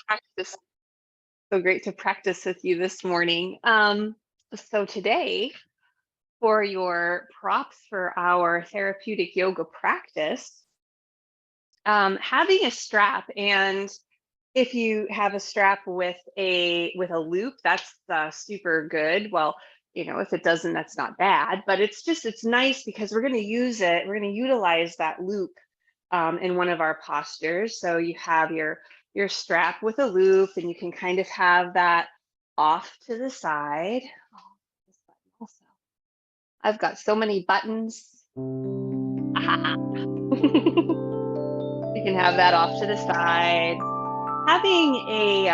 Practice. So great to practice with you this morning. So today, for your props for our therapeutic yoga practice, having a strap, and if you have a strap with a loop, that's super good. Well, if it doesn't, that's not bad. But it's nice because we're going to use it. We're going to utilize that loop in one of our postures. So you have your strap with a loop, and you can kind of have that off to the side. Oh, this button also. I've got so many buttons. You can have that off to the side. Having a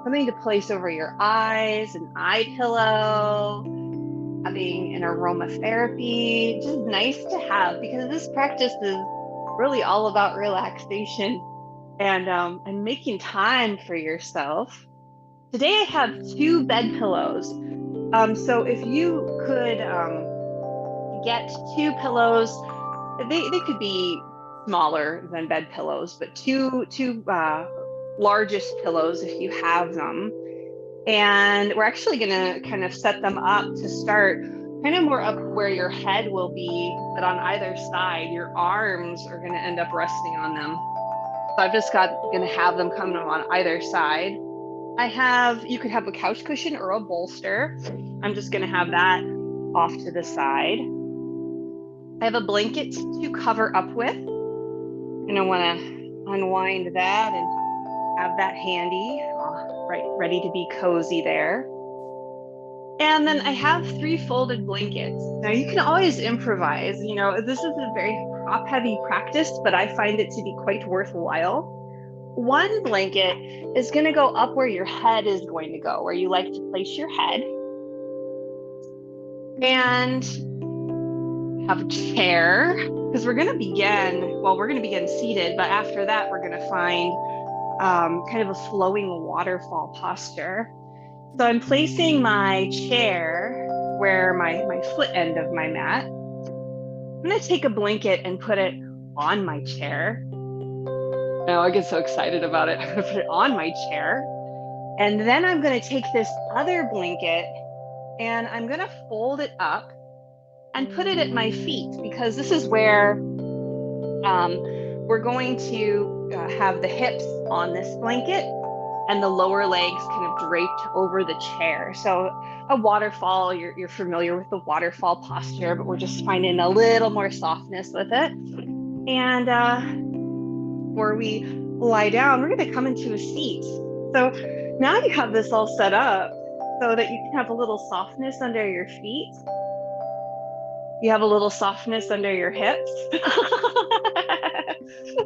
something to place over your eyes, an eye pillow, having an aromatherapy, just nice to have because this practice is really all about relaxation and making time for yourself. Today I have two bed pillows. So if you could get two pillows, they could be smaller than bed pillows, but two largest pillows if you have them. And we're actually going to kind of set them up to start kind of more up where your head will be, but on either side, your arms are going to end up resting on them. So I've just going to have them come on either side. You could have a couch cushion or a bolster. I'm just going to have that off to the side. I have a blanket to cover up with. And I want to unwind that and have that handy, right, ready to be cozy there. And then I have three folded blankets. Now you can always improvise. This is a very prop heavy practice, but I find it to be quite worthwhile. One blanket is going to go up where your head is going to go, where you like to place your head. And have a chair, because we're going to begin seated, but after that, we're going to find kind of a flowing waterfall posture. So I'm placing my chair where my foot end of my mat. I'm going to take a blanket and put it on my chair. Oh, I get so excited about it. I'm going to put it on my chair. And then I'm going to take this other blanket and I'm going to fold it up and put it at my feet, because this is where we're going to have the hips on this blanket and the lower legs kind of draped over the chair. So a waterfall, you're familiar with the waterfall posture, but we're just finding a little more softness with it. And before we lie down, we're going to come into a seat. So now you have this all set up so that you can have a little softness under your feet. You have a little softness under your hips.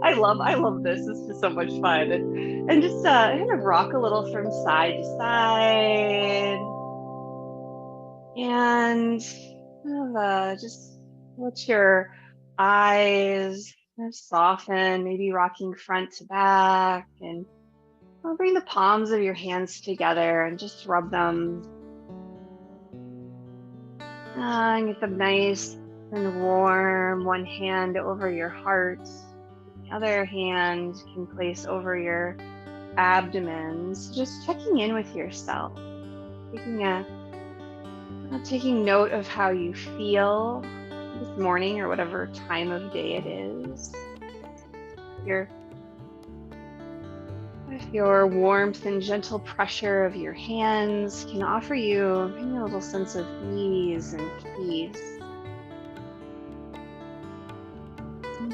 I love this. This is so much fun. And just kind of rock a little from side to side. And just let your eyes kind of soften, maybe rocking front to back. And I'll bring the palms of your hands together and just rub them. And get them nice and warm. One hand over your heart. The other hand can place over your abdomen. So just checking in with yourself. Taking note of how you feel this morning or whatever time of day it is. Your warmth and gentle pressure of your hands can offer you a little sense of ease and peace.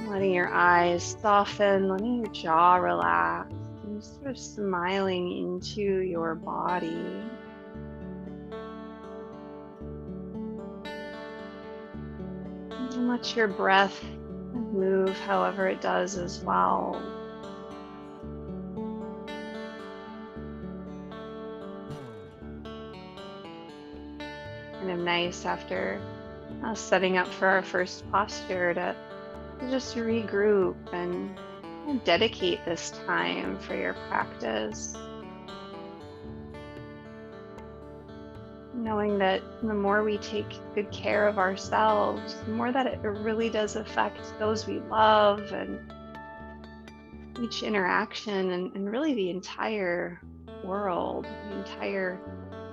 Letting your eyes soften, letting your jaw relax, and sort of smiling into your body. And let your breath move however it does as well. Kind of nice after setting up for our first posture to just regroup and dedicate this time for your practice. Knowing that the more we take good care of ourselves, the more that it really does affect those we love, and each interaction and really the entire world, the entire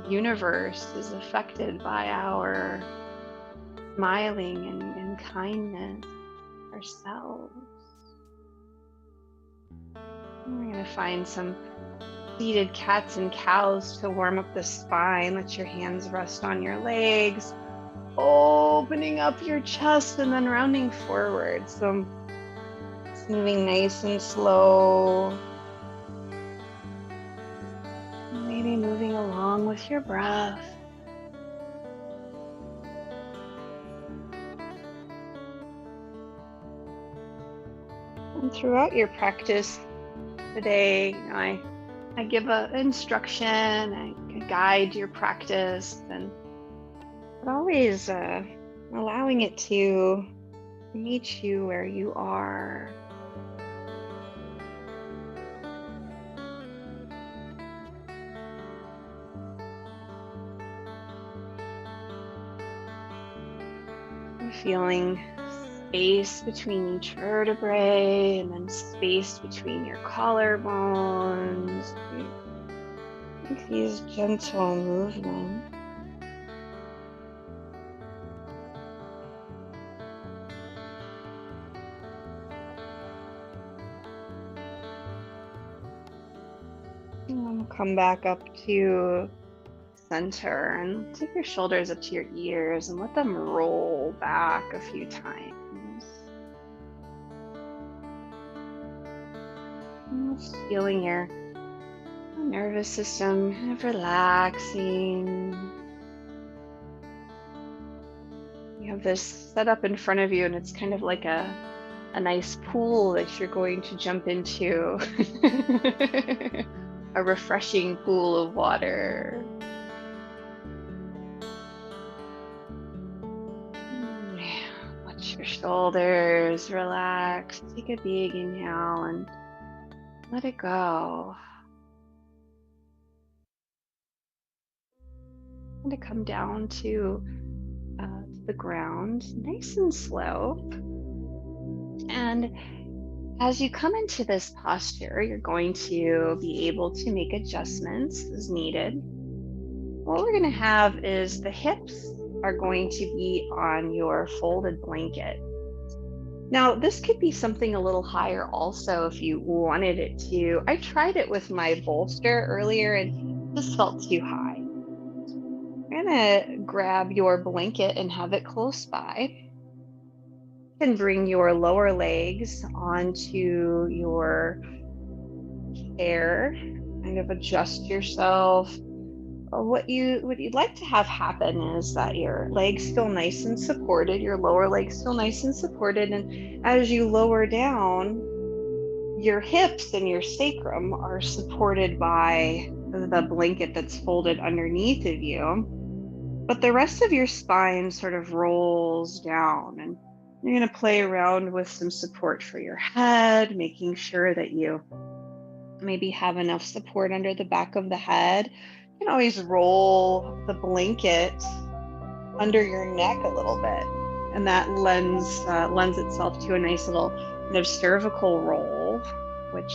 universe is affected by our smiling and kindness ourselves. And we're going to find some seated cats and cows to warm up the spine. Let your hands rest on your legs, opening up your chest and then rounding forward. So it's moving nice and slow. Maybe moving along with your breath. And throughout your practice today, I give an instruction, I guide your practice, and always allowing it to meet you where you are. Feeling space between each vertebrae and then space between your collarbones. Make these gentle movements. And then come back up to center and take your shoulders up to your ears and let them roll back a few times. And just feeling your nervous system kind of relaxing. You have this set up in front of you, and it's kind of like a nice pool that you're going to jump into. A refreshing pool of water. Let your shoulders relax. Take a big inhale and let it go. And to come down to the ground, nice and slow. And as you come into this posture, you're going to be able to make adjustments as needed. What we're going to have is the hips are going to be on your folded blanket. Now, this could be something a little higher also if you wanted it to. I tried it with my bolster earlier and this felt too high. You're going to grab your blanket and have it close by. You can bring your lower legs onto your chair, kind of adjust yourself. What you'd like to have happen is that your legs feel nice and supported, your lower legs feel nice and supported, and as you lower down, your hips and your sacrum are supported by the blanket that's folded underneath of you, but the rest of your spine sort of rolls down, and you're going to play around with some support for your head, making sure that you maybe have enough support under the back of the head. You can always roll the blanket under your neck a little bit, and that lends itself to a nice little kind of cervical roll, which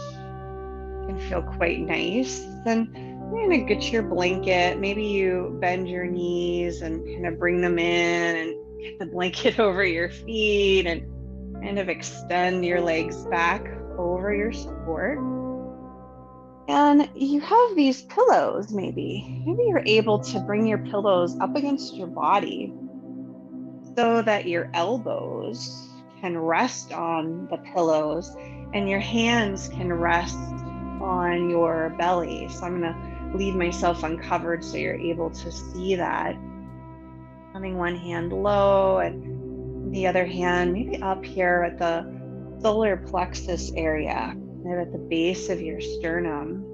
can feel quite nice. Then you're going to get your blanket. Maybe you bend your knees and kind of bring them in and get the blanket over your feet and kind of extend your legs back over your support. And you have these pillows, maybe you're able to bring your pillows up against your body so that your elbows can rest on the pillows and your hands can rest on your belly. So I'm going to leave myself uncovered so you're able to see that. Having one hand low and the other hand maybe up here at the solar plexus area, and at the base of your sternum.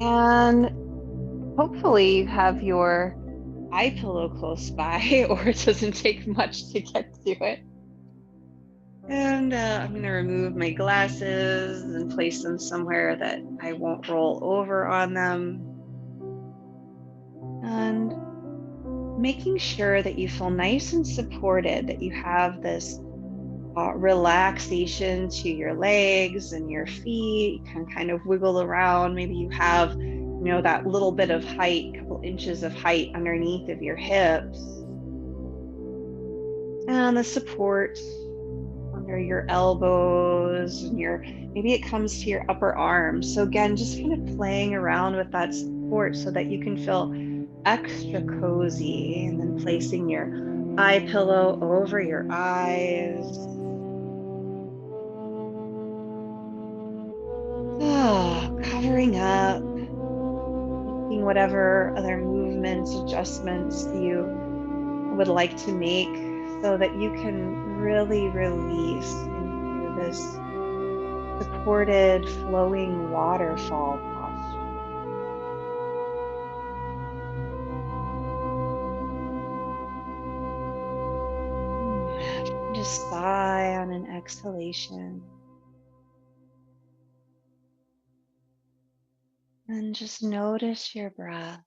And hopefully you have your eye pillow close by, or it doesn't take much to get to it. And I'm going to remove my glasses and place them somewhere that I won't roll over on them. And making sure that you feel nice and supported, that you have this relaxation to your legs and your feet. You can kind of wiggle around. Maybe you have, that little bit of height, couple inches of height underneath of your hips. And the support under your elbows and maybe it comes to your upper arms. So again, just kind of playing around with that support so that you can feel extra cozy, and then placing your eye pillow over your eyes. Covering up, making whatever other movements, adjustments you would like to make so that you can really release into this supported, flowing waterfall posture. Just sigh on an exhalation. And just notice your breath.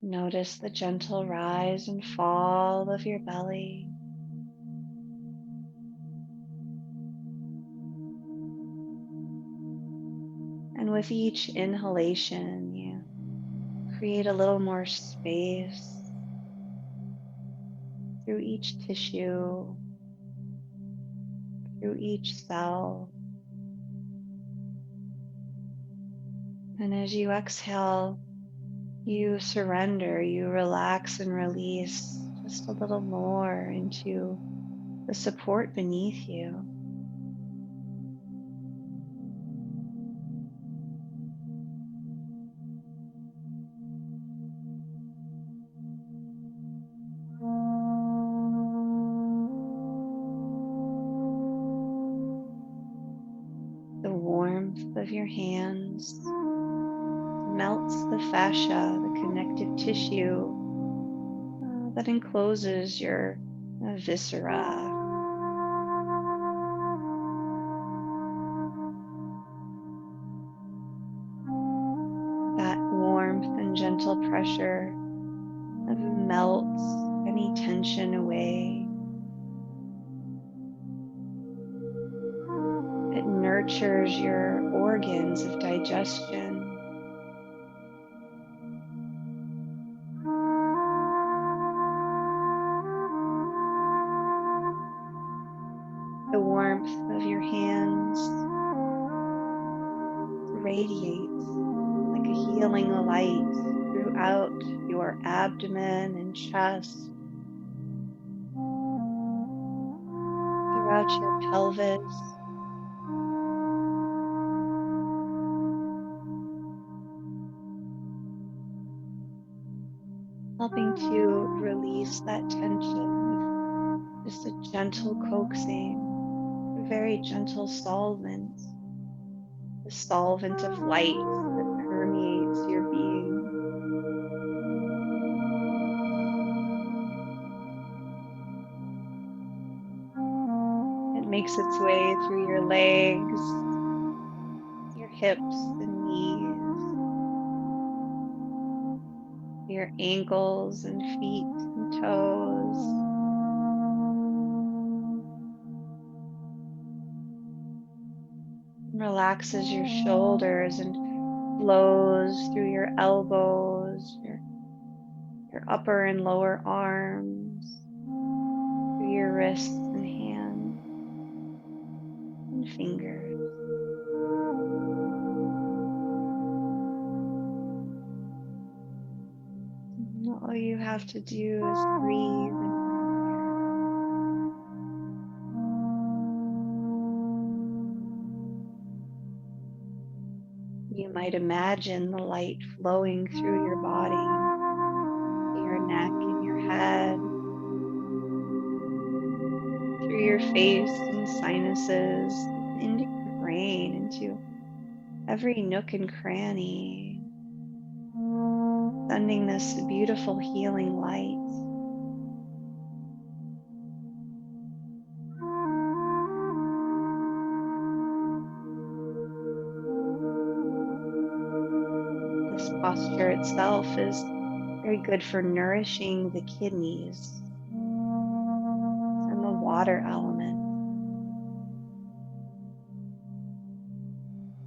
Notice the gentle rise and fall of your belly. And with each inhalation, you create a little more space through each tissue, through each cell. And as you exhale, you surrender, you relax and release just a little more into the support beneath you. The warmth of your hands melts the fascia, the connective tissue that encloses your viscera. That warmth and gentle pressure melts any tension away. It nurtures your organs of digestion. The warmth of your hands radiates like a healing light throughout your abdomen and chest, throughout your pelvis, helping to release that tension with just a gentle coaxing, a very gentle solvent, the solvent of light that permeates your being. It makes its way through your legs, your hips and knees, your ankles and feet and toes. Relaxes your shoulders and flows through your elbows, your upper and lower arms, through your wrists and hands and fingers. And all you have to do is breathe and you might imagine the light flowing through your body, your neck and your head, through your face and sinuses, even into your brain, into every nook and cranny, sending this beautiful healing light. This posture itself is very good for nourishing the kidneys and the water element.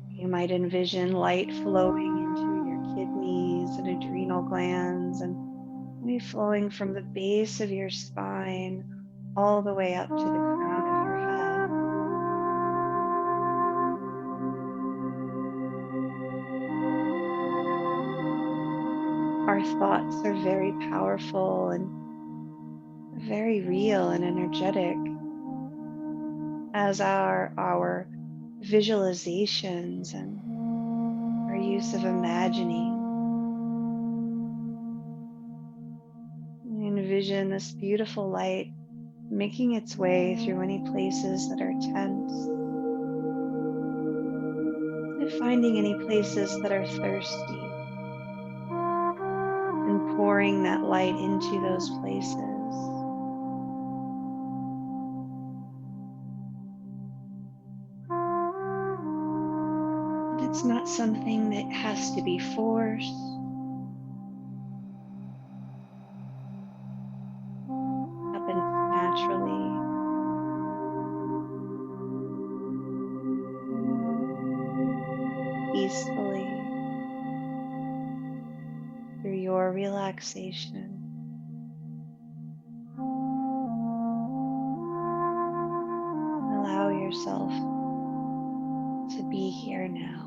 You might envision light flowing into your kidneys and adrenal glands and maybe flowing from the base of your spine all the way up to the crown of your head. Our thoughts are very powerful and very real and energetic, as are our visualizations and our use of imagining. Envision this beautiful light making its way through any places that are tense, and finding any places that are thirsty and pouring that light into those places. And it's not something that has to be forced. Happens naturally. Peacefully through your relaxation. Allow yourself to be here now.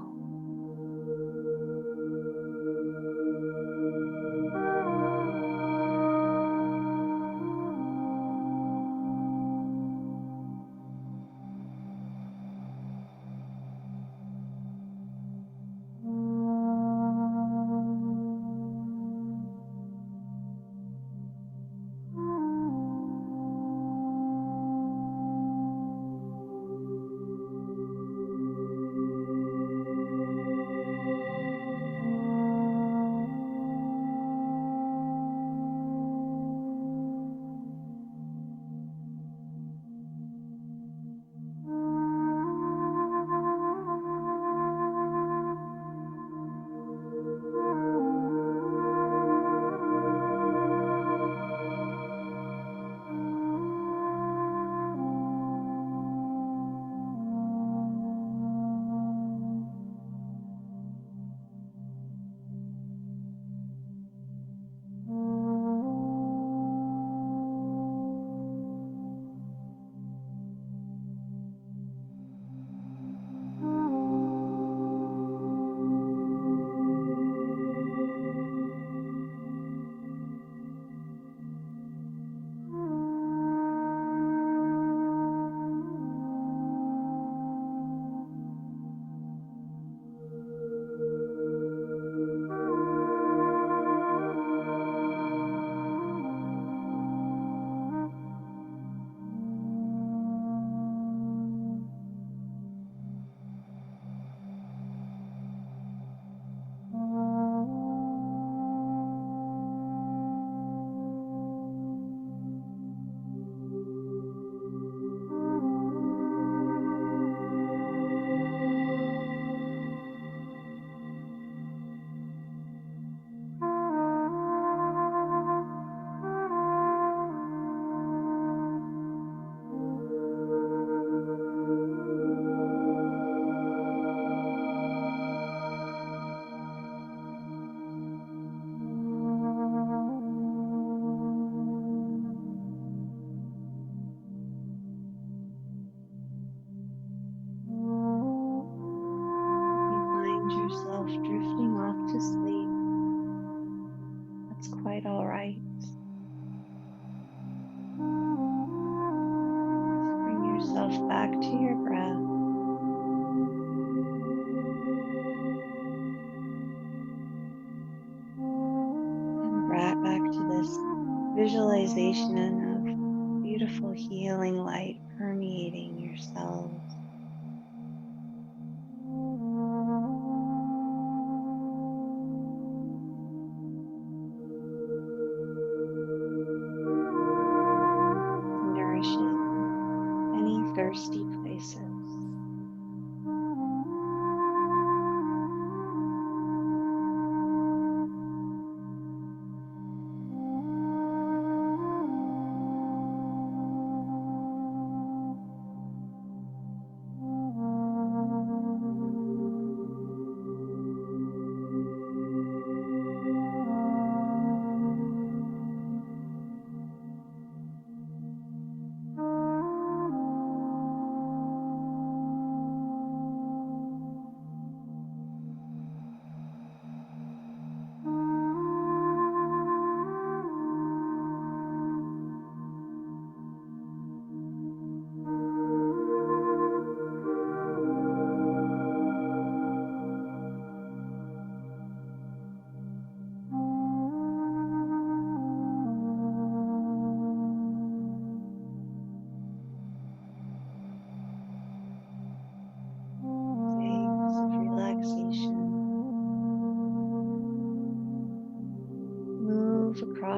Yourself drifting off to sleep. That's quite all right. Bring yourself back to your breath. And brought back to this visualization of beautiful healing light permeating your cells. Any thirsty places.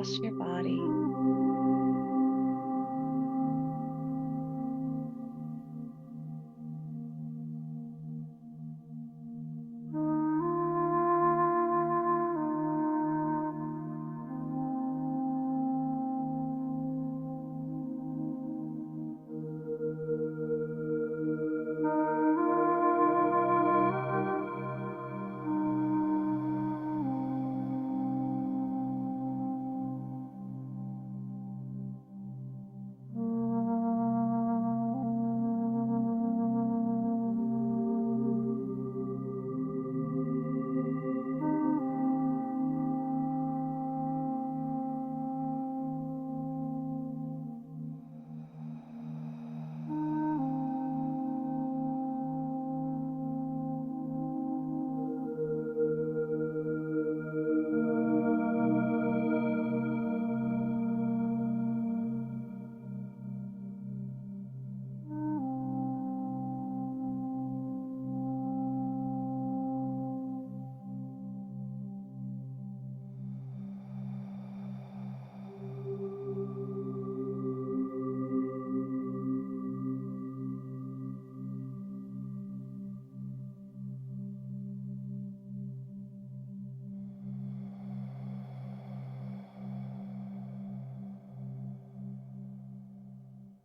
across your body.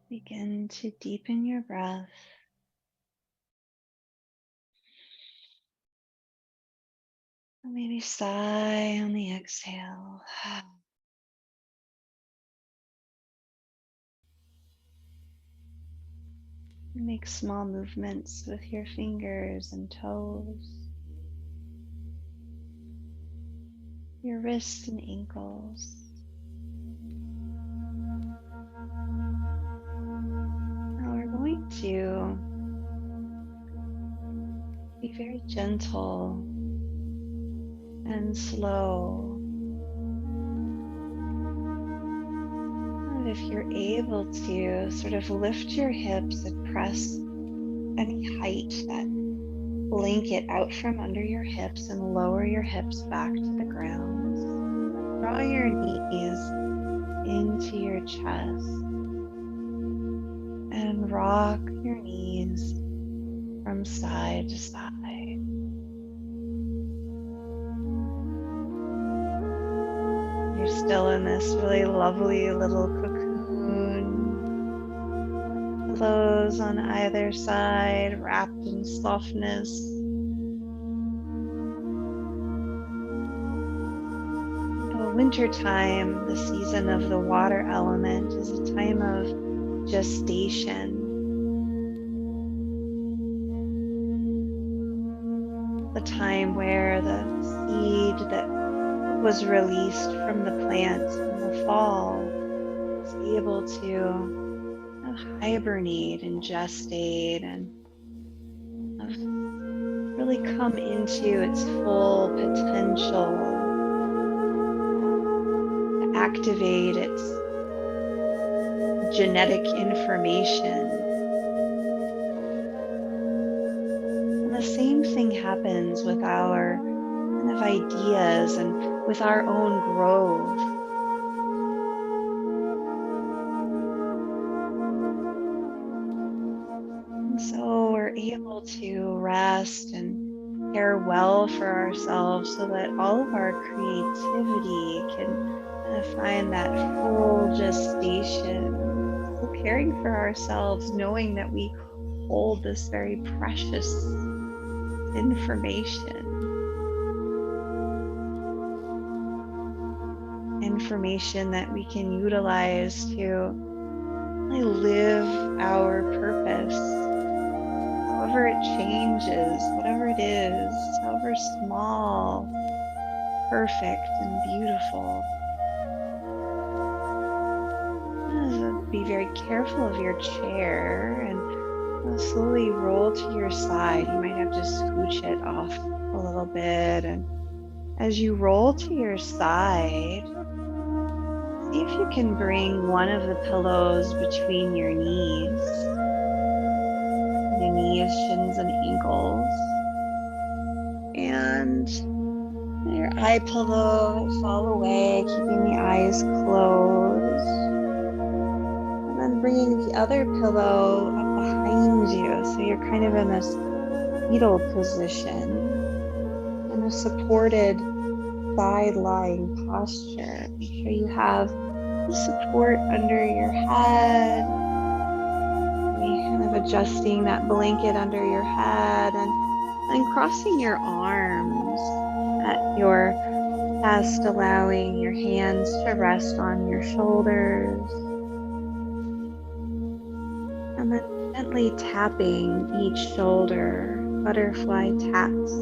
Begin to deepen your breath. Maybe sigh on the exhale. Make small movements with your fingers and toes, your wrists and ankles. Now we're going to be very gentle and slow. And if you're able to sort of lift your hips and press any height, that blanket out from under your hips, and lower your hips back to the ground. Draw your knees into your chest and rock your knees from side to side. You're still in this really lovely little cocoon. Pillows on either side, wrapped in softness. The winter time, the season of the water element, is a time of gestation. The time where the seed that was released from the plant in the fall is able to hibernate and gestate and really come into its full potential, to activate its genetic information. And the same thing happens with our kind of ideas and with our own growth. And so we're able to rest and care well for ourselves so that all of our creativity can kind of find that full gestation. So caring for ourselves, knowing that we hold this very precious information that we can utilize to really live our purpose, however it changes, whatever it is, however small, perfect and beautiful. Be very careful of your chair and slowly roll to your side. You might have to scooch it off a little bit, and as you roll to your side, see if you can bring one of the pillows between your knees, shins, and ankles, and Your eye pillow fall away, keeping the eyes closed. And then bringing the other pillow up behind you. So you're kind of in this fetal position, in a supported side lying posture. Make sure you have support under your head. Kind of adjusting that blanket under your head and crossing your arms at your chest, allowing your hands to rest on your shoulders. And then gently tapping each shoulder, butterfly taps.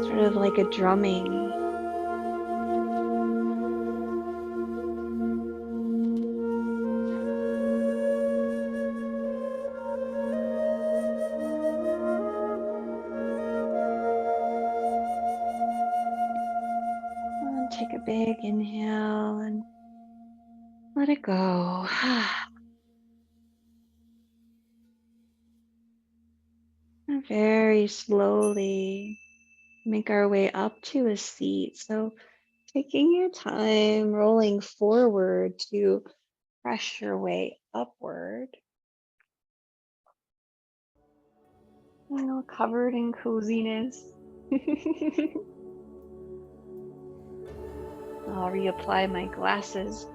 Sort of like a drumming. And take a big inhale and let it go. And very slowly make our way up to a seat. So taking your time, rolling forward to press your way upward. Covered in coziness. I'll reapply my glasses.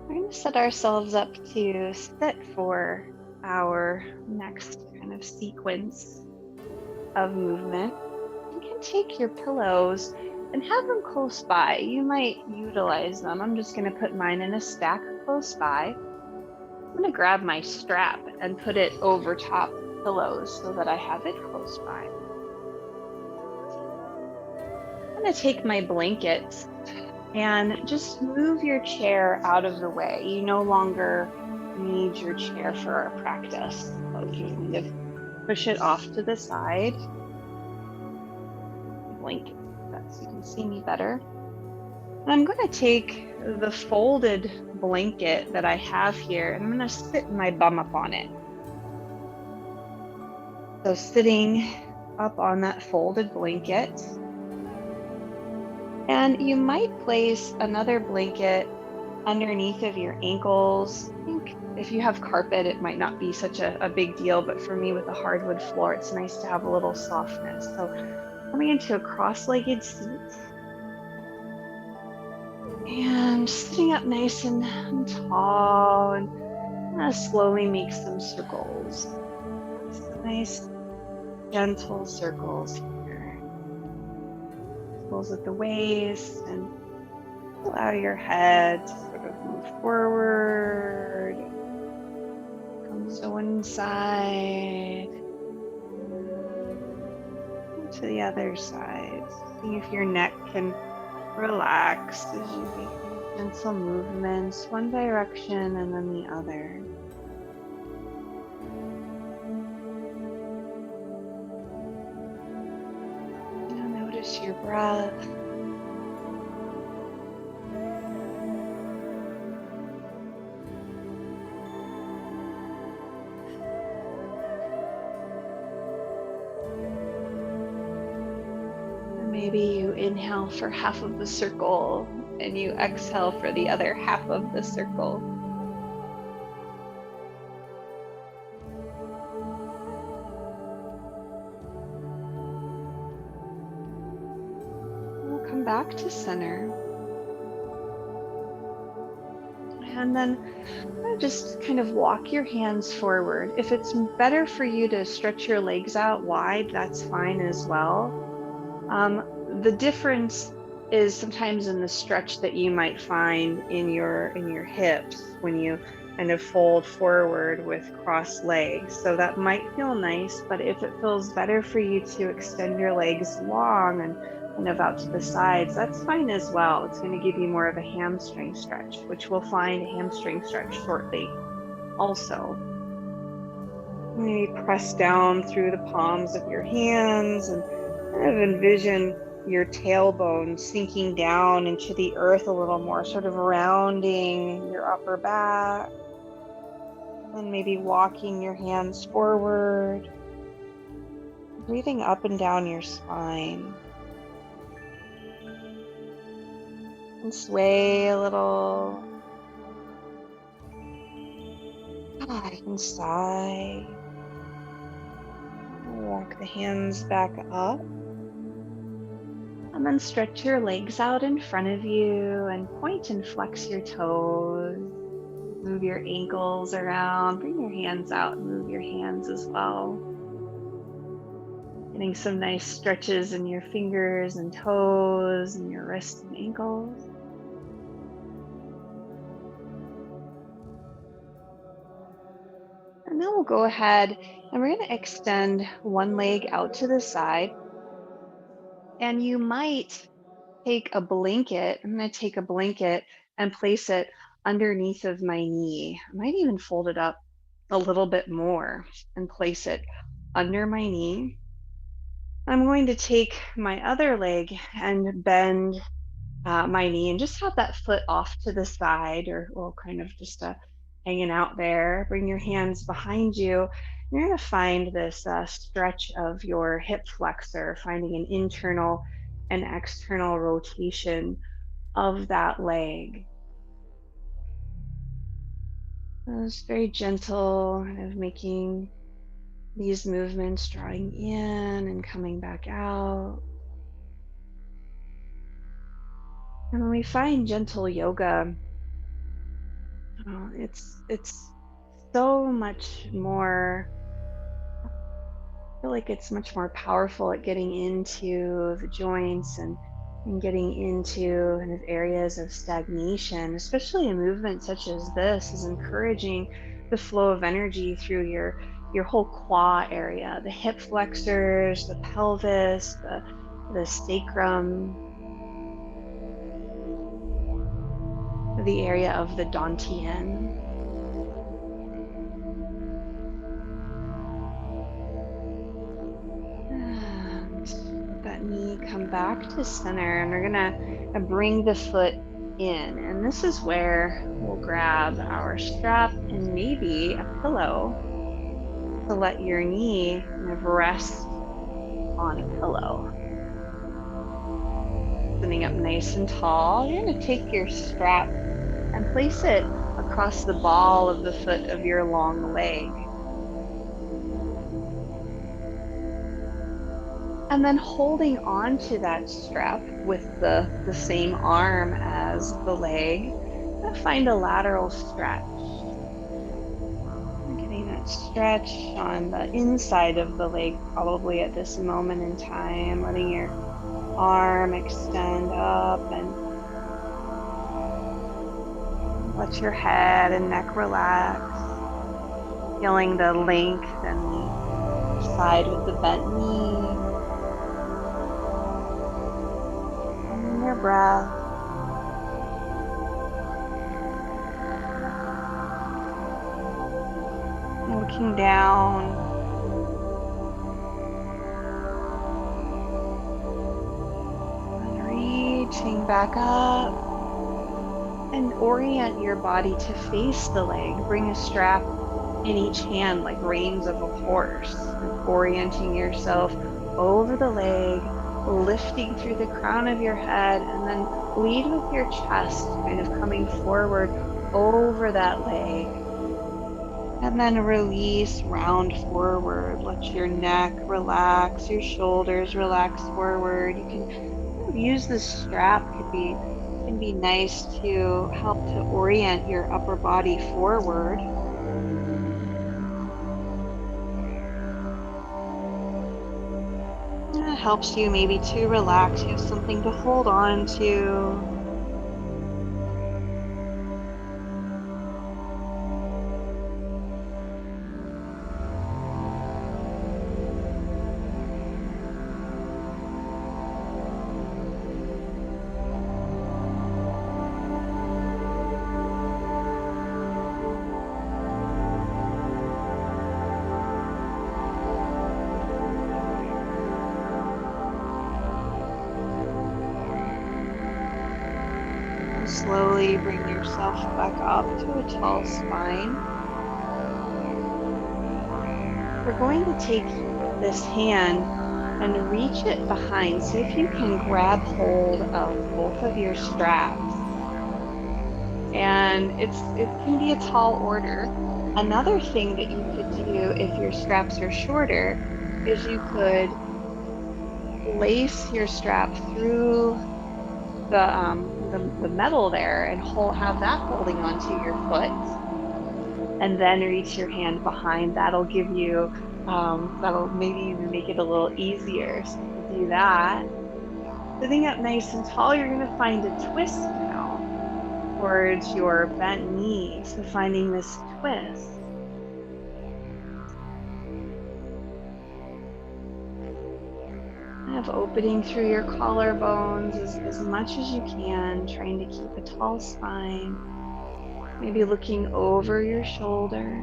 We're going to set ourselves up to sit for our next kind of sequence of movement. You can take your pillows and have them close by. You might utilize them. I'm just going to put mine in a stack close by. I'm going to grab my strap and put it over top the pillows so that I have it close by. I'm going to take my blanket and just move your chair out of the way. You no longer need your chair for our practice. So you kind of push it off to the side. Blanket so you can see me better. And I'm going to take the folded blanket that I have here and I'm going to sit my bum up on it. So sitting up on that folded blanket. And you might place another blanket underneath of your ankles. I think if you have carpet, it might not be such a big deal, but for me with a hardwood floor, it's nice to have a little softness. So coming into a cross-legged seat and sitting up nice and tall and slowly make some circles. Some nice gentle circles here. Circles at the waist and allow your head to sort of move forward. Comes to one side. And to the other side. See if your neck can relax as you make gentle movements, one direction and then the other. Now notice your breath. Maybe you inhale for half of the circle and you exhale for the other half of the circle. We'll come back to center. And then just kind of walk your hands forward. If it's better for you to stretch your legs out wide, that's fine as well. The difference is sometimes in the stretch that you might find in your hips when you kind of fold forward with crossed legs. So that might feel nice, but if it feels better for you to extend your legs long and kind of out to the sides, that's fine as well. It's going to give you more of a hamstring stretch, which we'll find a hamstring stretch shortly also. Maybe press down through the palms of your hands and kind of envision your tailbone sinking down into the earth a little more, sort of rounding your upper back. And maybe walking your hands forward, breathing up and down your spine. And sway a little. I can sigh. Walk the hands back up. And then stretch your legs out in front of you and point and flex your toes. Move your ankles around. Bring your hands out and move your hands as well. Getting some nice stretches in your fingers and toes and your wrists and ankles. And then we'll go ahead and we're going to extend one leg out to the side. And you might take a blanket. I'm going to take a blanket and place it underneath of my knee. I might even fold it up a little bit more and place it under my knee. I'm going to take my other leg and bend my knee and just have that foot off to the side or kind of just hanging out there. Bring your hands behind you. You're going to find this stretch of your hip flexor, finding an internal and external rotation of that leg. It's very gentle, kind of making these movements, drawing in and coming back out. And when we find gentle yoga, it's so much more, I feel like it's much more powerful at getting into the joints and getting into kind of areas of stagnation, especially a movement such as this is encouraging the flow of energy through your whole quad area, the hip flexors, the pelvis, the sacrum, the area of the dantian. And let that knee come back to center, and we're gonna bring the foot in. And this is where we'll grab our strap and maybe a pillow to let your knee kind of rest on a pillow. Sitting up nice and tall, you're going to take your strap and place it across the ball of the foot of your long leg. And then holding on to that strap with the same arm as the leg, you're going to find a lateral stretch. Getting that stretch on the inside of the leg probably at this moment in time, letting your arm extend up and let your head and neck relax, feeling the length and the side with the bent knee. And your breath. Looking down. And reaching back up. And orient your body to face the leg. Bring a strap in each hand like reins of a horse. And orienting yourself over the leg, lifting through the crown of your head, and then lead with your chest, kind of coming forward over that leg. And then release, round forward. Let your neck relax, your shoulders relax forward. You can use this strap. It can be nice to help to orient your upper body forward. It helps you maybe to relax. You have something to hold on to. slowly bring yourself back up to a tall spine. We're going to take this hand and reach it behind. See if you can grab hold of both of your straps. And it can be a tall order. Another thing that you could do if your straps are shorter is you could lace your strap through the metal there and have that holding onto your foot, and then reach your hand behind. That'll give you that'll maybe even make it a little easier. So you could do that. Sitting up nice and tall, you're going to find a twist now towards your bent knee. So finding this twist. Kind of opening through your collarbones as much as you can, trying to keep a tall spine. Maybe looking over your shoulder.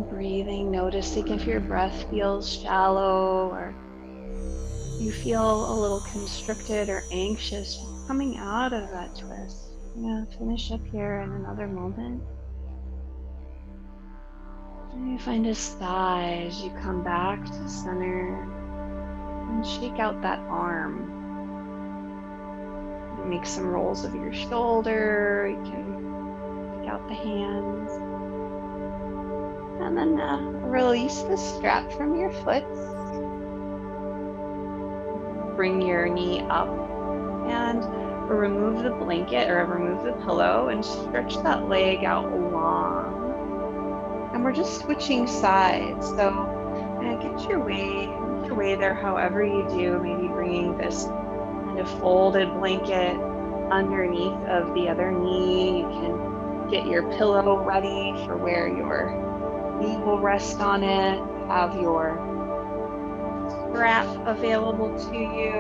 Breathing, noticing if your breath feels shallow or you feel a little constricted or anxious, just coming out of that twist. I'm going to finish up here in another moment. And you find a sigh as you come back to center and shake out that arm. Make some rolls of your shoulder. You can take out the hands. And then release the strap from your foot. Bring your knee up and remove the blanket or remove the pillow and stretch that leg out long. And we're just switching sides. So get your way there however you do. Maybe bringing this kind of folded blanket underneath of the other knee. You can get your pillow ready for where your knee will rest on it. Have your strap available to you.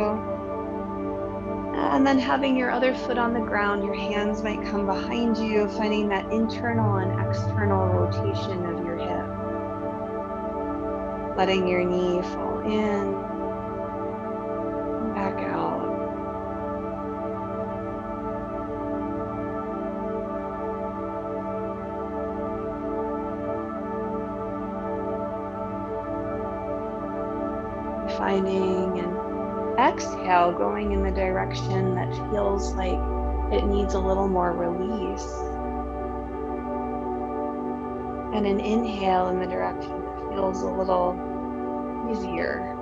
And then having your other foot on the ground, your hands might come behind you, finding that internal and external rotation of your hip. Letting your knee fall in, and back out. Finding an exhale going in the direction that feels like it needs a little more release. And an inhale in the direction that feels a little easier.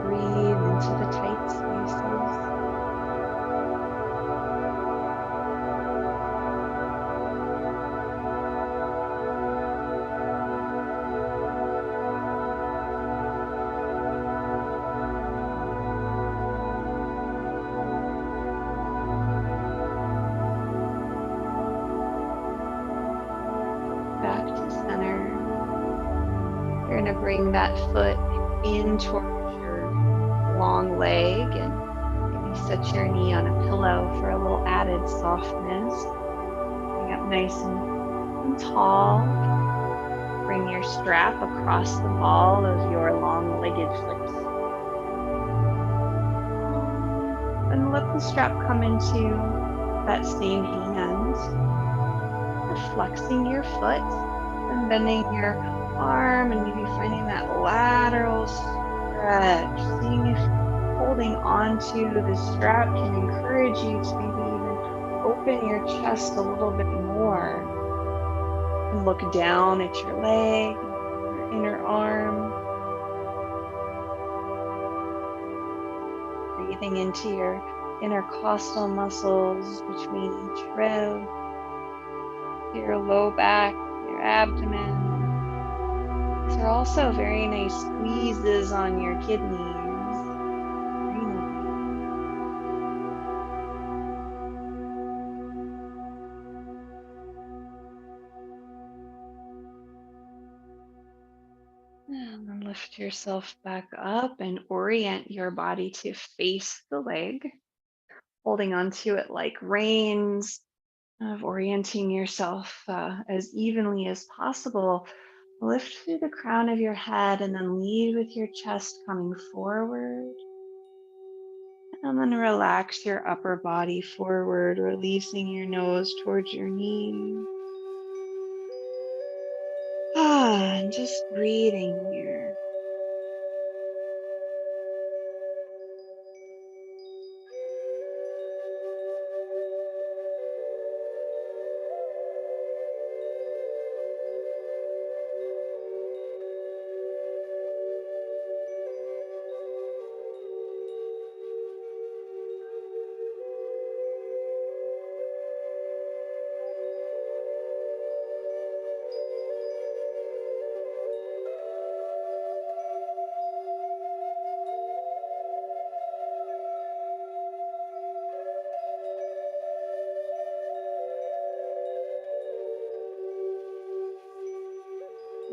Breathe into the tight spaces. Back to center. You're going to bring that foot in towards your long leg and maybe set your knee on a pillow for a little added softness. Bring up nice and tall. Bring your strap across the ball of your long-legged foot. And let the strap come into that same hand. Flexing your foot and bending your arm and maybe finding that lateral stretch. Seeing if holding onto the strap can encourage you to maybe even open your chest a little bit more. And look down at your leg, your inner arm. Breathing into your intercostal muscles between each rib. Your low back, your abdomen. These are also very nice squeezes on your kidneys. Lift yourself back up and orient your body to face the leg, holding onto it like reins, of orienting yourself as evenly as possible. Lift through the crown of your head and then lead with your chest coming forward. And then relax your upper body forward, releasing your nose towards your knee. And just breathing here.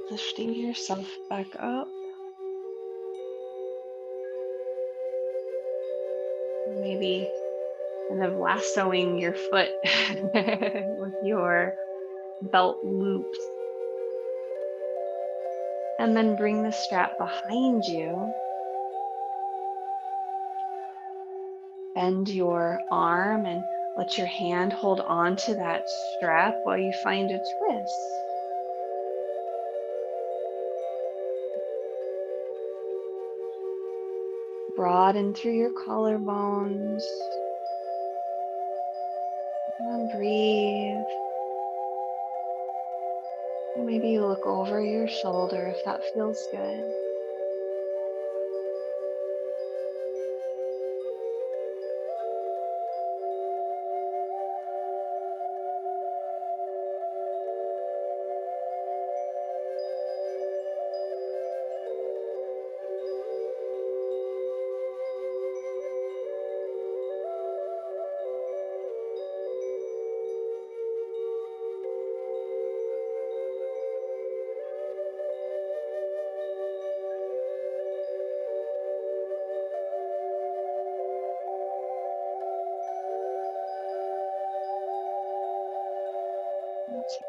Lifting yourself back up. Maybe kind of lassoing your foot with your belt loops. And then bring the strap behind you. Bend your arm and let your hand hold on to that strap while you find a twist. Broaden through your collarbones. And breathe. And maybe you look over your shoulder if that feels good.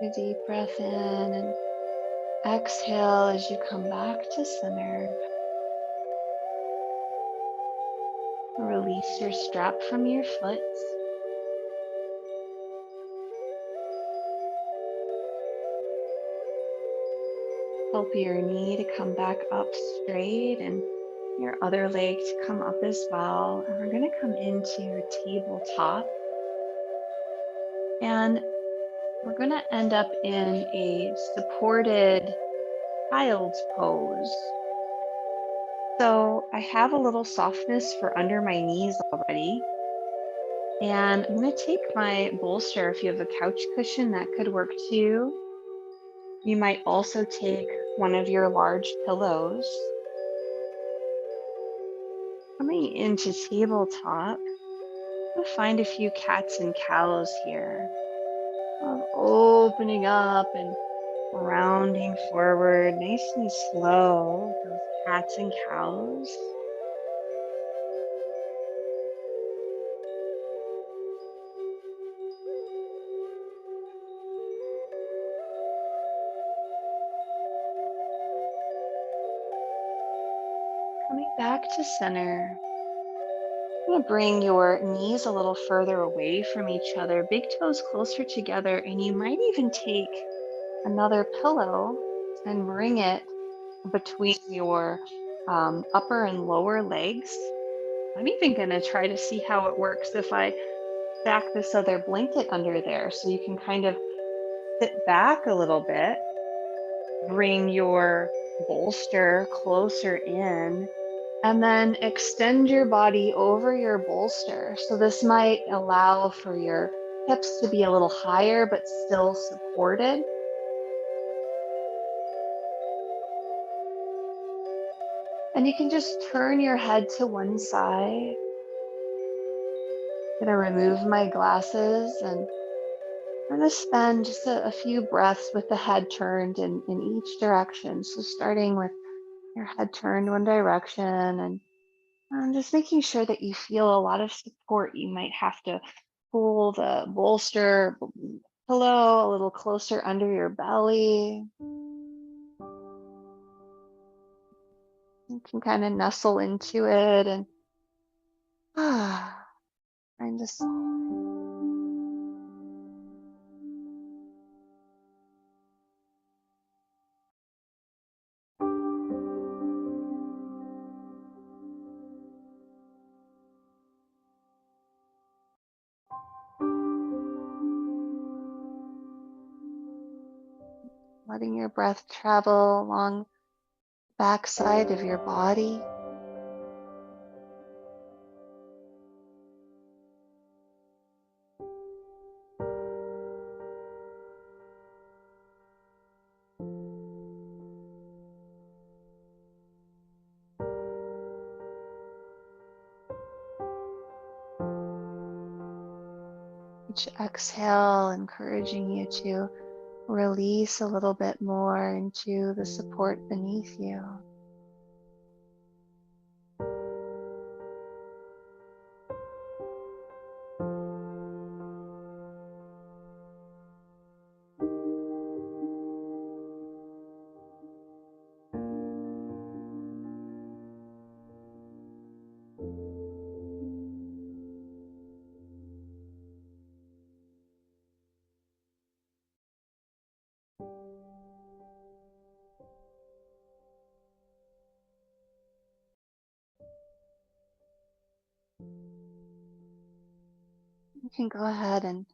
Take a deep breath in and exhale as you come back to center. Release your strap from your foot. Help your knee to come back up straight and your other leg to come up as well. And we're going to come into your tabletop. And we're going to end up in a supported child's pose. So I have a little softness for under my knees already. And I'm going to take my bolster. If you have a couch cushion, that could work too. You might also take one of your large pillows. Coming into tabletop, I'll find a few cats and cows here. Opening up and rounding forward, nice and slow, those cats and cows. Coming back to center. I'm going to bring your knees a little further away from each other, big toes closer together, and you might even take another pillow and bring it between your upper and lower legs. I'm even going to try to see how it works if I stack this other blanket under there, so you can kind of sit back a little bit, bring your bolster closer in, and then extend your body over your bolster. So this might allow for your hips to be a little higher, but still supported. And you can just turn your head to one side. I'm gonna remove my glasses and I'm gonna spend just a few breaths with the head turned in each direction. So starting with your head turned one direction, and just making sure that you feel a lot of support. You might have to pull the pillow a little closer under your belly. You can kind of nestle into it and find a letting your breath travel along the backside of your body. Each exhale, encouraging you to release a little bit more into the support beneath you. You can go ahead and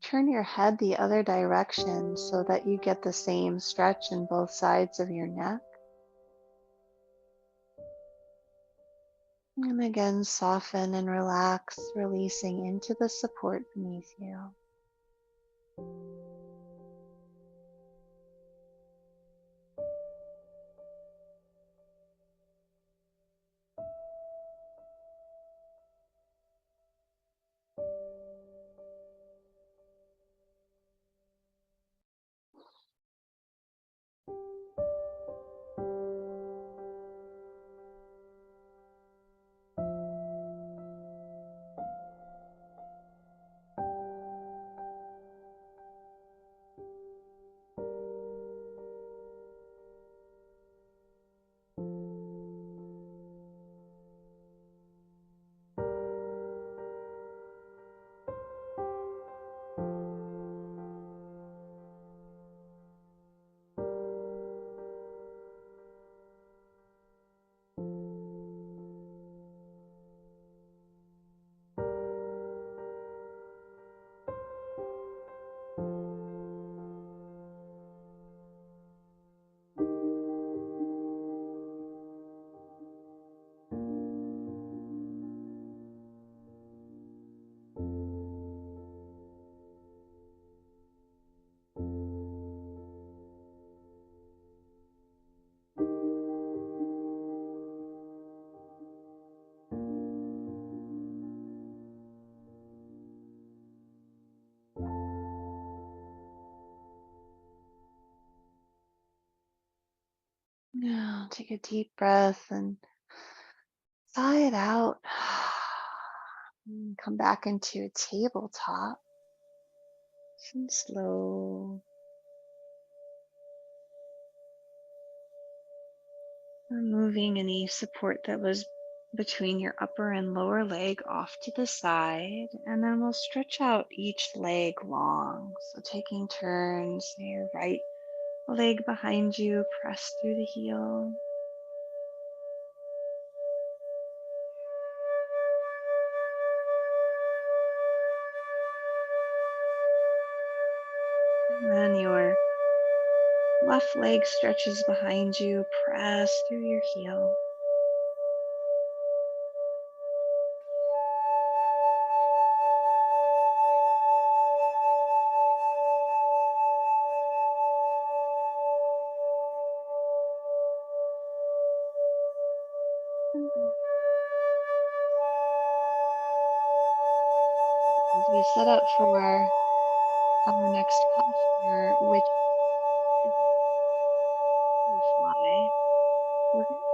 turn your head the other direction so that you get the same stretch in both sides of your neck. And again, soften and relax, releasing into the support beneath you. Now take a deep breath and sigh it out. And come back into a tabletop. And slow. Moving any support that was between your upper and lower leg off to the side, and then we'll stretch out each leg long. So taking turns, your right leg behind you, press through the heel. And then your left leg stretches behind you, press through your heel. As we set up for our next posture, which is butterfly. We're going to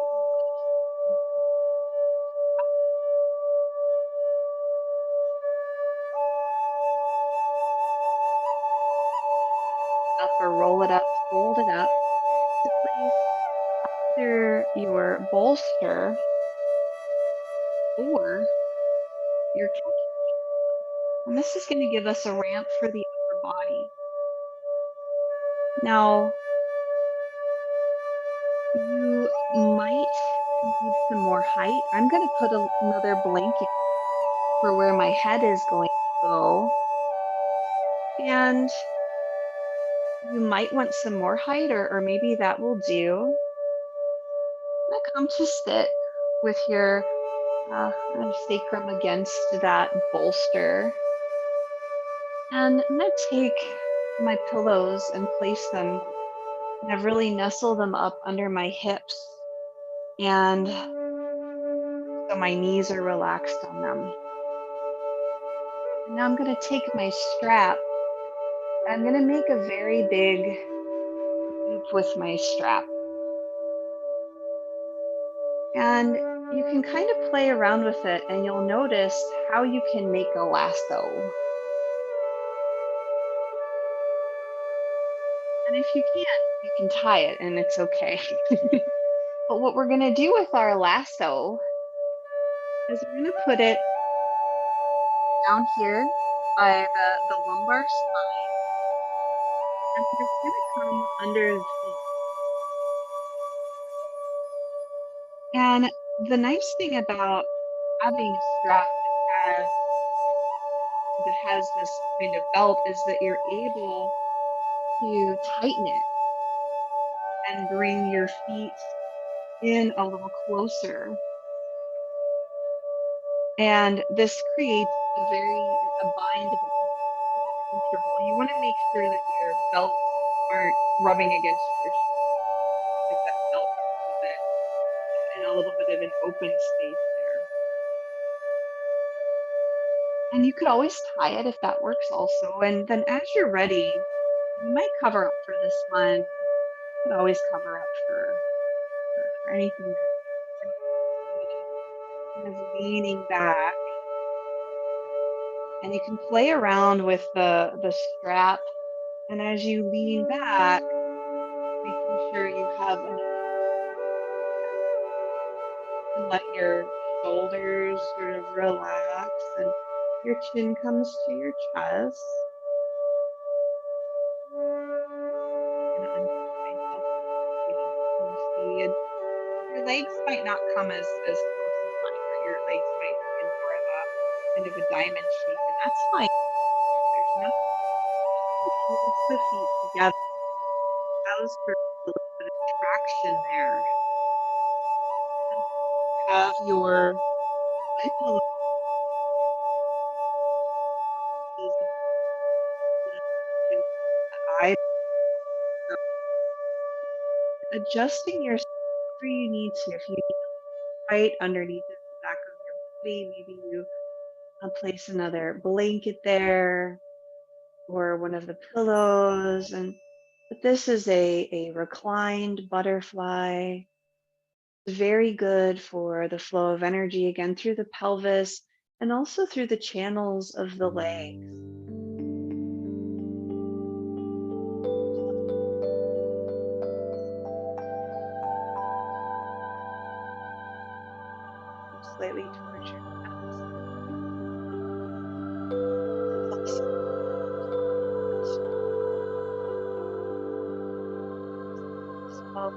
up or roll it up, fold it up to place either your bolster or your couch. And this is going to give us a ramp for the upper body. Now, you might need some more height. I'm going to put another blanket for where my head is going to go. And you might want some more height, or maybe that will do. I'm going to come to sit with your sacrum against that bolster. And I'm going to take my pillows and place them, kind of really nestle them up under my hips. And so my knees are relaxed on them. And now I'm going to take my strap. I'm going to make a very big loop with my strap. And you can kind of play around with it and you'll notice how you can make a lasso. And if you can't, you can tie it and it's okay. But what we're going to do with our lasso is we're going to put it down here by the lumbar spine, and it's going to come under the feet. And the nice thing about having a strap that has this kind of belt is that you're able to tighten it and bring your feet in a little closer. And this creates a bind that's comfortable. You want to make sure that your belts aren't rubbing against your shoulder, because that belt in a little bit of an open space there. And you could always tie it if that works also. And then as you're ready, you might cover up for this one. You could always cover up for anything that is leaning back. And you can play around with the strap. And as you lean back, making sure you have enough to let your shoulders sort of relax and your chin comes to your chest. And myself, and your legs might not come as close as mine, or your legs might be in more of a kind of a diamond shape, and that's fine. There's nothing that holds the feet together, allows for a little bit of traction there. Have your eye pillow eye adjusting your wherever you need to. If you need right underneath the back of your body, maybe you place another blanket there or one of the pillows. And but this is a reclined butterfly. Very good for the flow of energy again through the pelvis and also through the channels of the legs. Slightly towards your chest. So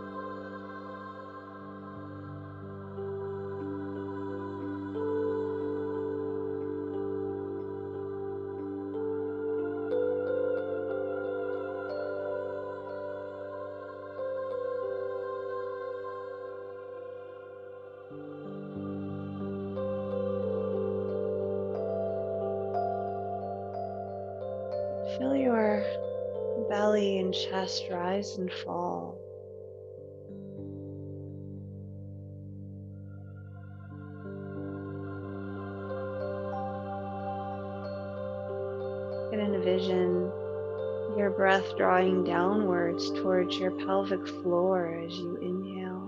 feel your belly and chest rise and fall. You can envision your breath drawing downwards towards your pelvic floor as you inhale.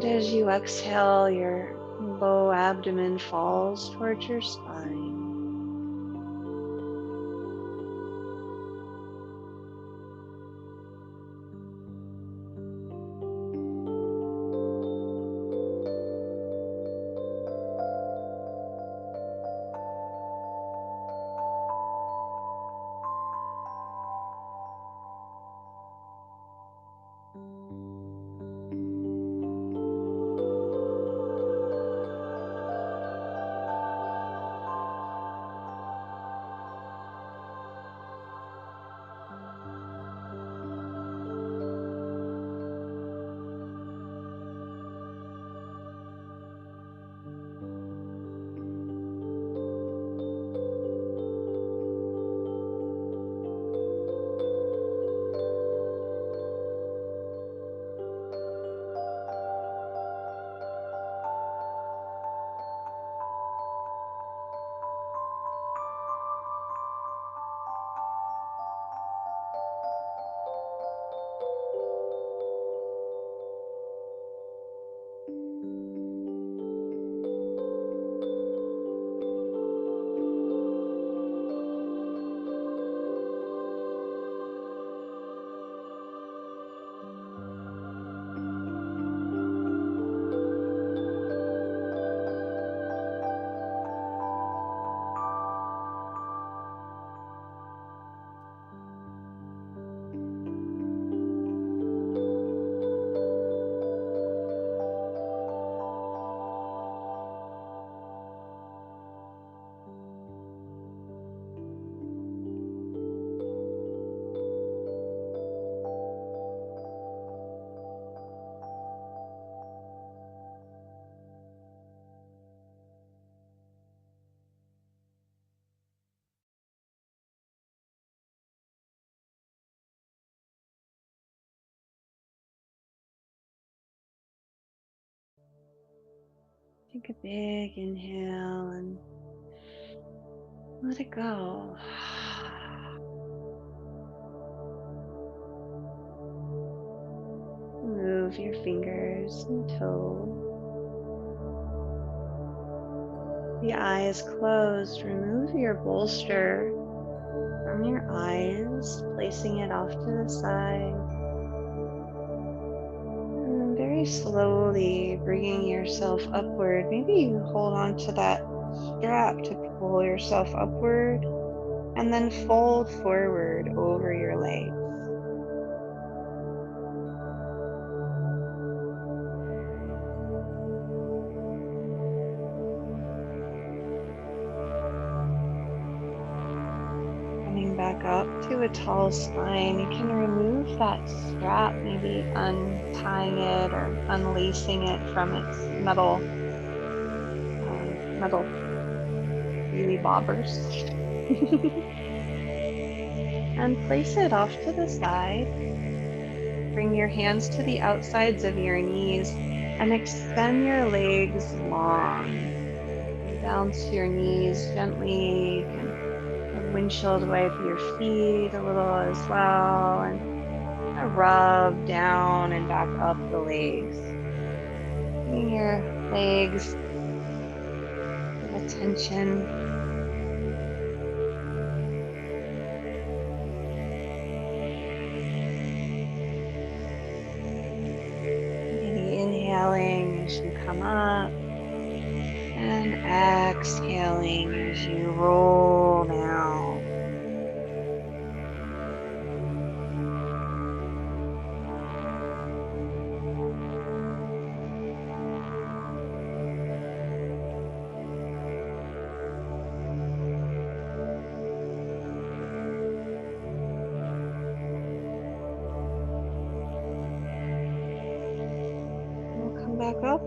And as you exhale, your low abdomen falls towards your spine. Take a big inhale and let it go. Move your fingers and toes. The eyes closed. Remove your bolster from your eyes, placing it off to the side. And very slowly bringing yourself upward. Maybe you hold on to that strap to pull yourself upward, and then fold forward over your legs. Coming back up to a tall spine, you can remove that strap, maybe untying it or unlacing it from its metal really bobbers. And place it off to the side. Bring your hands to the outsides of your knees and extend your legs long. Down to your knees gently. You can windshield wipe your feet a little as well, and rub down and back up the legs. Bring your legs attention. Maybe inhaling as you come up and exhaling as you roll down. Back up.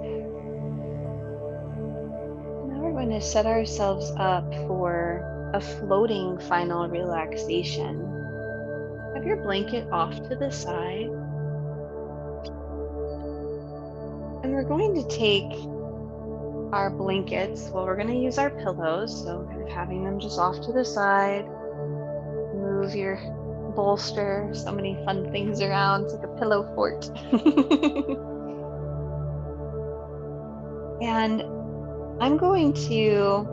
Now we're going to set ourselves up for a floating final relaxation. Have your blanket off to the side. And we're going to take our blankets, well, we're going to use our pillows, so kind of having them just off to the side. Move your bolster, so many fun things around, it's like a pillow fort. And I'm going to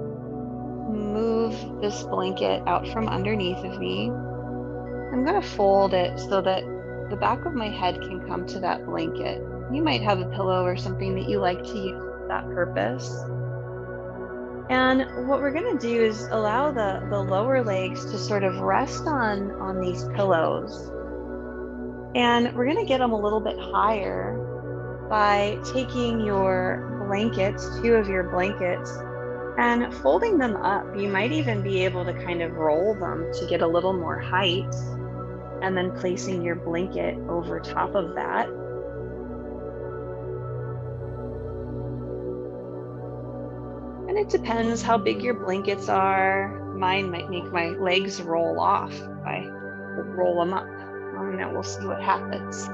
move this blanket out from underneath of me. I'm going to fold it so that the back of my head can come to that blanket. You might have a pillow or something that you like to use for that purpose. And what we're going to do is allow the lower legs to sort of rest on these pillows. And we're going to get them a little bit higher by taking your blankets, two of your blankets, and folding them up. You might even be able to kind of roll them to get a little more height, and then placing your blanket over top of that. And it depends how big your blankets are. Mine might make my legs roll off if I roll them up. I don't know, we'll see what happens.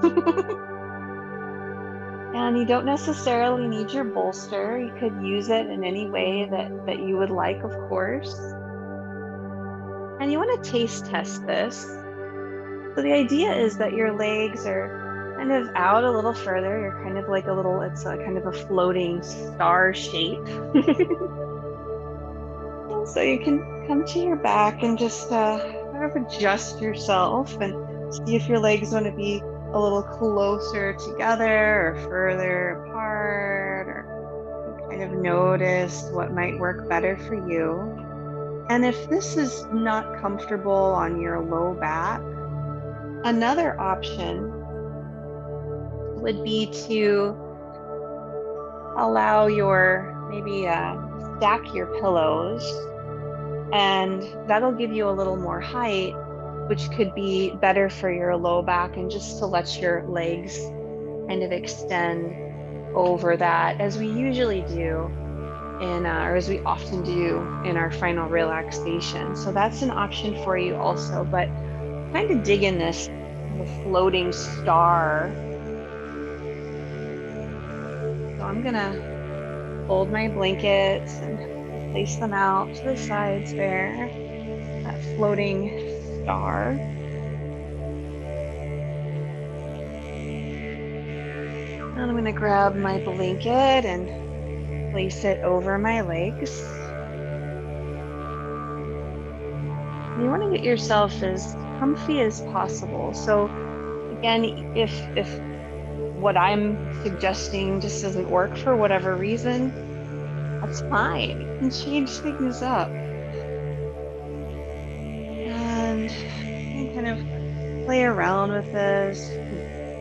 And you don't necessarily need your bolster. You could use it in any way that you would like, of course. And you want to taste test this. So the idea is that your legs are kind of out a little further. You're kind of like it's a kind of a floating star shape. So you can come to your back and just kind of adjust yourself and see if your legs want to be a little closer together or further apart, or kind of notice what might work better for you. And if this is not comfortable on your low back, another option would be to allow maybe stack your pillows, and that'll give you a little more height, which could be better for your low back, and just to let your legs kind of extend over that, as we usually do or as we often do in our final relaxation. So that's an option for you also, but kind of dig in this floating star. So I'm gonna fold my blankets and place them out to the sides there, that floating star. And I'm gonna grab my blanket and place it over my legs. And you want to get yourself as comfy as possible. So again, if what I'm suggesting just doesn't work for whatever reason, that's fine. You can change things up. And you can kind of play around with this,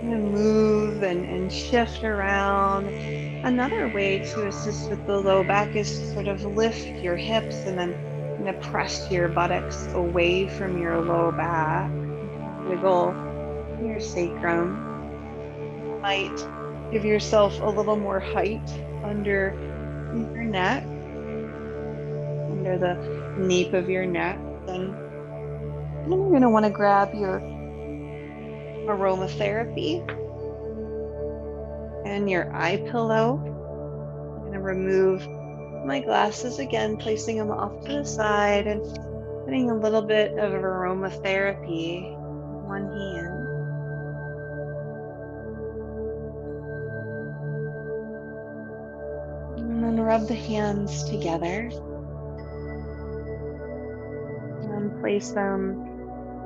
kind of move and shift around. Another way to assist with the low back is to sort of lift your hips and then kind of press your buttocks away from your low back. Wiggle your sacrum. You might give yourself a little more height under your neck, under the nape of your neck. And then you're going to want to grab your aromatherapy and your eye pillow. I'm going to remove my glasses again, placing them off to the side and putting a little bit of aromatherapy in one hand. And then rub the hands together and place them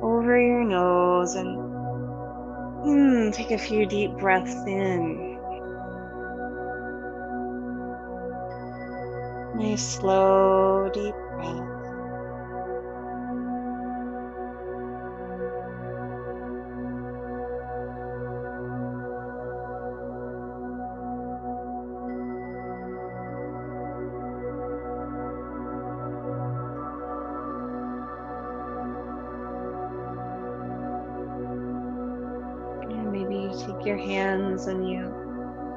over your nose, and take a few deep breaths in. Nice, slow, deep breath. And maybe you take your hands and you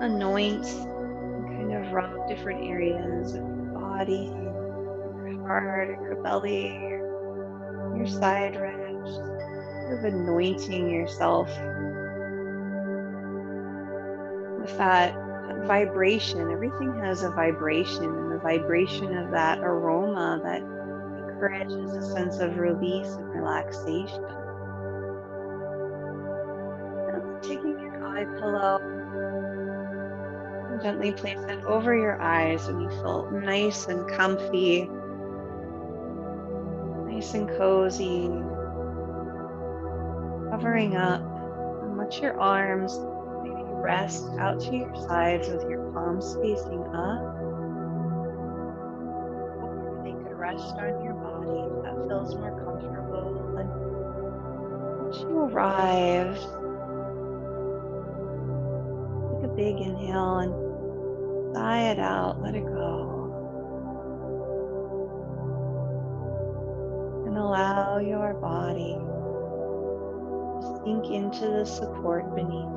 anoint and kind of rub different areas of your body, your heart, your belly, your side ridge, sort of anointing yourself with that vibration. Everything has a vibration, and the vibration of that aroma that encourages a sense of release and relaxation. Taking your eye pillow, Gently place it over your eyes when you feel nice and comfy, nice and cozy, covering up. And let your arms maybe rest out to your sides with your palms facing up, or they could rest on your body if that feels more comfortable. And once you arrive, take a big inhale and sigh it out, let it go, and allow your body to sink into the support beneath you.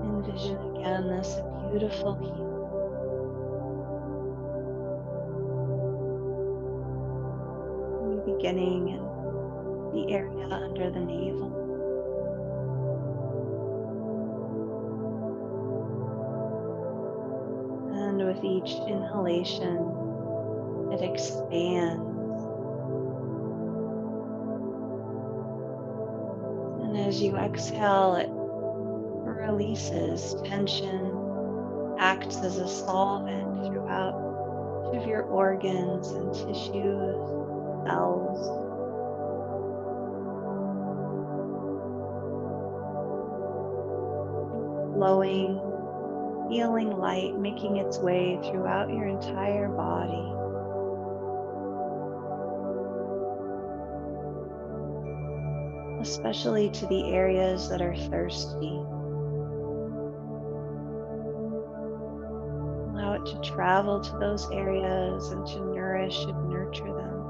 Envision again this beautiful peace, beginning in the area under the navel. And with each inhalation, it expands. And as you exhale, it releases tension, acts as a solvent throughout each of your organs and tissues, cells. Flowing, healing light making its way throughout your entire body. Especially to the areas that are thirsty. Allow it to travel to those areas and to nourish and nurture them.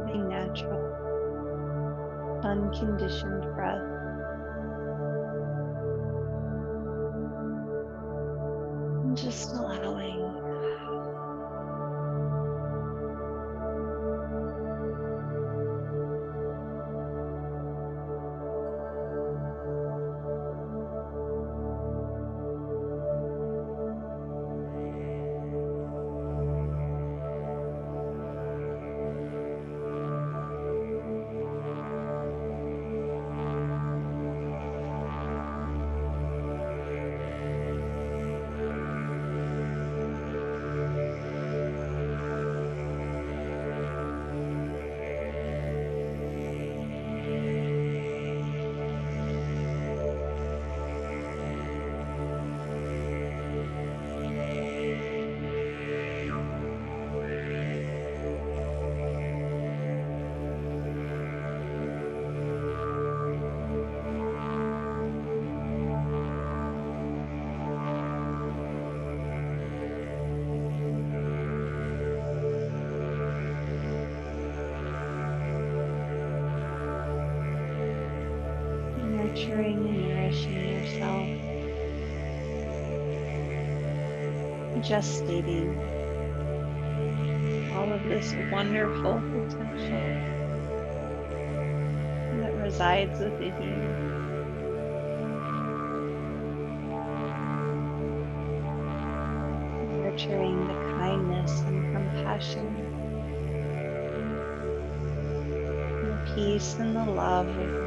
Breathing natural, unconditioned breath. And just allowing. Nurturing and nourishing yourself. Gestating all of this wonderful potential that resides within you. Nurturing the kindness and compassion, and the peace and the love within.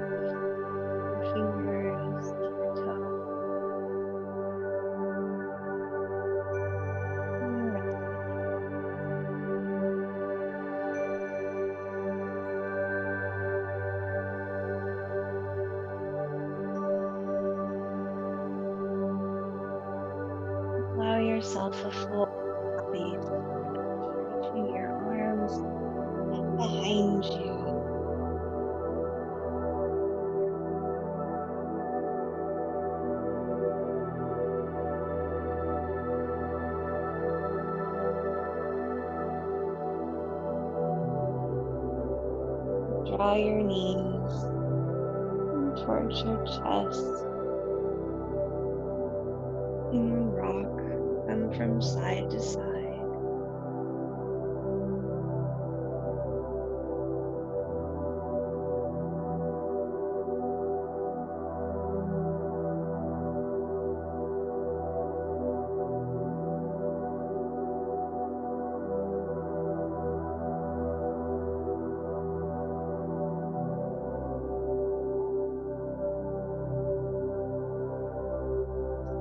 palm of your fingers to your toes. And the rest of the allow yourself a full body stretch, reaching your arms behind you. Draw your knees in towards your chest and rock them from side to side.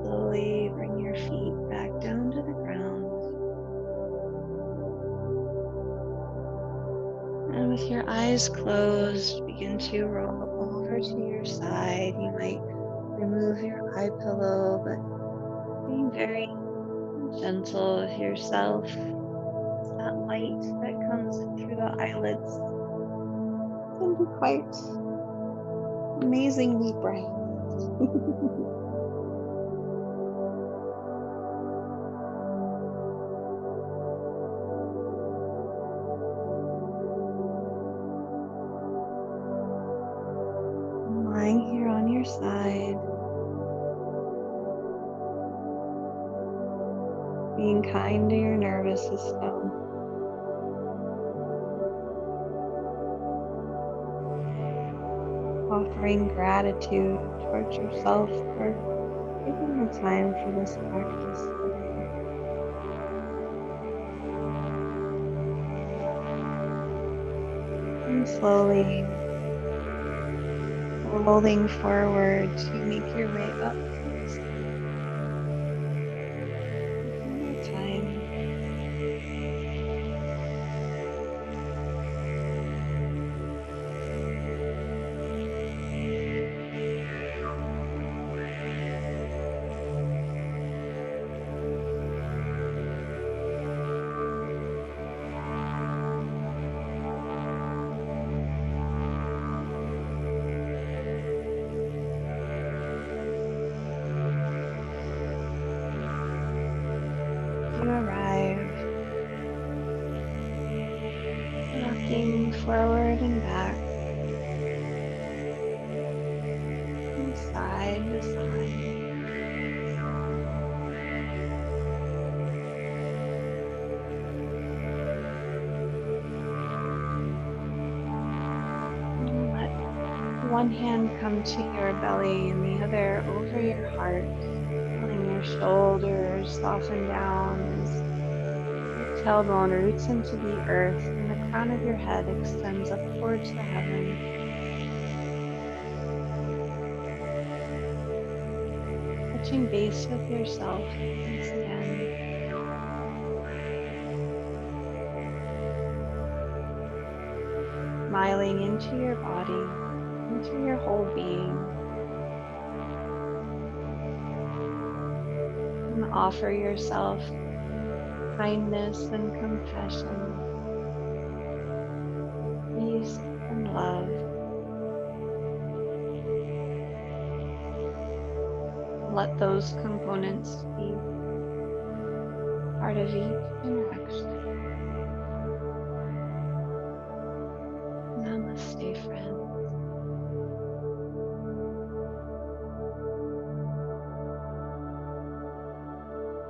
Slowly bring your feet back down to the ground. And with your eyes closed, begin to roll over to your side. You might remove your eye pillow, but being very gentle with yourself as that light that comes in through the eyelids can be quite amazingly bright. Lying here on your side, being kind to your nervous system, offering gratitude towards yourself for taking the time for this practice today. And slowly rolling forward to make your way up to the side. One more time. You arrive, rocking forward and back, from side to side. And let one hand come to your belly and the other over your heart, feeling your shoulders soften down as your tailbone roots into the earth and the crown of your head extends up towards the heavens. Touching base with yourself once again. Smiling into your body, into your whole being. And offer yourself kindness and compassion, peace and love. Let those components be part of each interaction. Namaste, friend.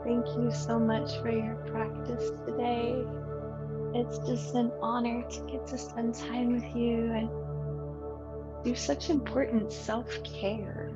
Thank you so much for your practice today. It's just an honor to get to spend time with you and do such important self-care.